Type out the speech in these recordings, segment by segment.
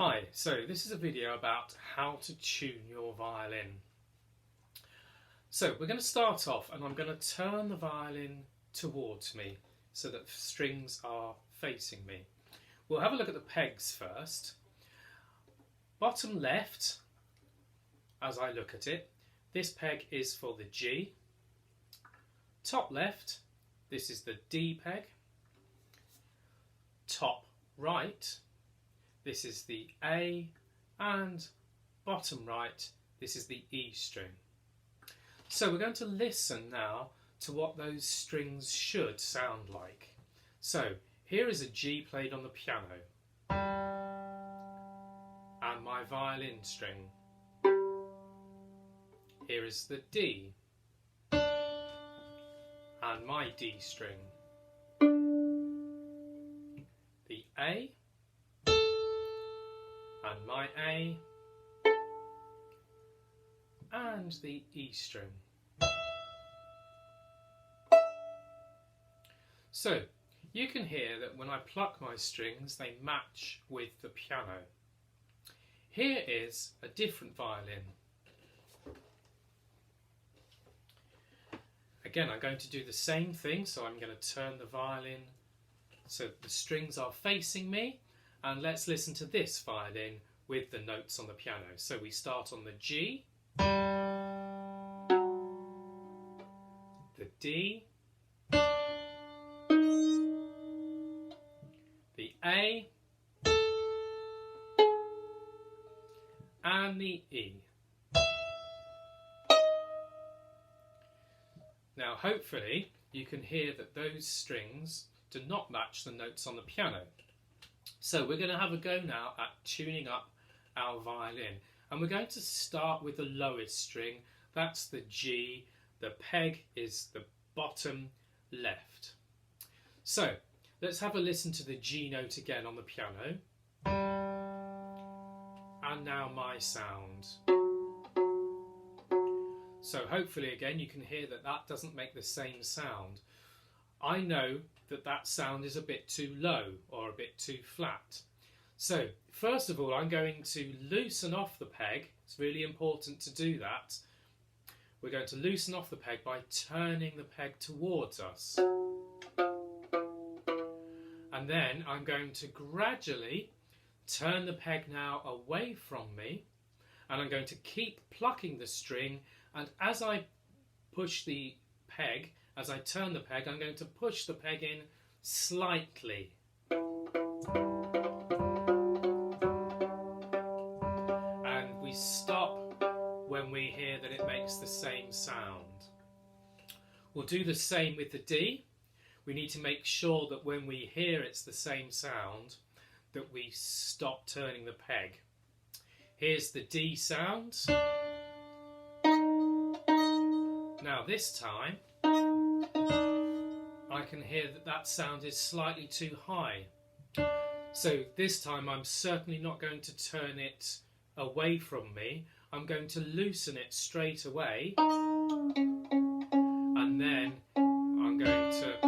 Hi, so this is a video about how to tune your violin. So we're going to start off and I'm going to turn the violin towards me so that the strings are facing me. We'll have a look at the pegs first. Bottom left, as I look at it, this peg is for the G. Top left, this is the D peg. Top right, this is the A, and bottom right, this is the E string. So we're going to listen now to what those strings should sound like. So here is a G played on the piano, and my violin string. Here is the D, and my D string. The A, and my A, and the E string. So you can hear that when I pluck my strings they match with the piano. Here is a different violin. Again, I'm going to do the same thing, so I'm going to turn the violin so the strings are facing me, and let's listen to this violin with the notes on the piano. So we start on the G, the D, the A, and the E. Now hopefully you can hear that those strings do not match the notes on the piano. So we're going to have a go now at tuning up our violin, and we're going to start with the lowest string. That's the G. The peg is the bottom left. So let's have a listen to the G note again on the piano, and now my sound. So hopefully again you can hear that that doesn't make the same sound. I know that that sound is a bit too low or a bit too flat. So first of all I'm going to loosen off the peg. It's really important to do that. We're going to loosen off the peg by turning the peg towards us. And then I'm going to gradually turn the peg now away from me, and I'm going to keep plucking the string, and as I push the peg, as I turn the peg, I'm going to push the peg in slightly. And we stop when we hear that it makes the same sound. We'll do the same with the D. We need to make sure that when we hear it's the same sound, that we stop turning the peg. Here's the D sound. Now this time, I can hear that that sound is slightly too high. So this time I'm certainly not going to turn it away from me. I'm going to loosen it straight away, and then I'm going to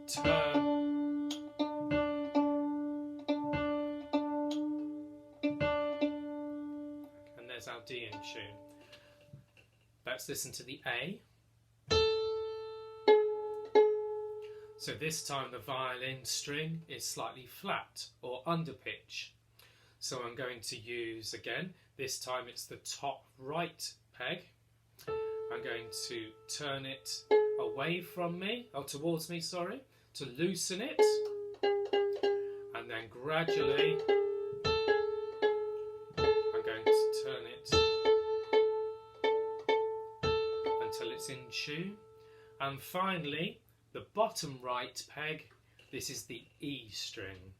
turn, and there's our D in tune. Let's listen to the A. So this time the violin string is slightly flat or under pitch. So I'm going to use, again, this time it's the top right peg. I'm going to turn it away from me, or towards me, sorry, to loosen it. And then gradually I'm going to turn it until it's in tune. And finally, the bottom right peg, this is the E string.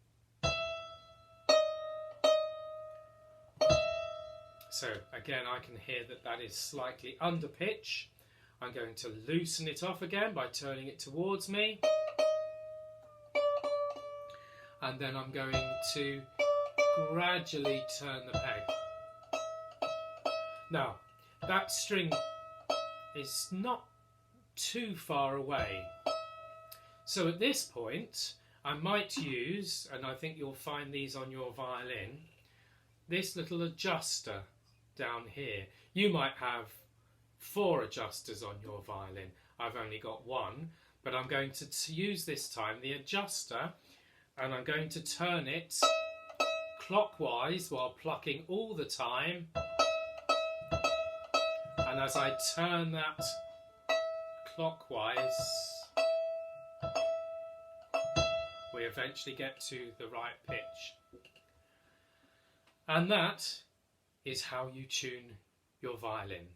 So again I can hear that that is slightly under pitch. I'm going to loosen it off again by turning it towards me. And then I'm going to gradually turn the peg. Now that string is not too far away. So at this point I might use, and I think you'll find these on your violin, this little adjuster down here. You might have 4 adjusters on your violin. I've only got 1, but I'm going to use this time the adjuster, and I'm going to turn it clockwise while plucking all the time. And as I turn that clockwise, we eventually get to the right pitch. And that is how you tune your violin.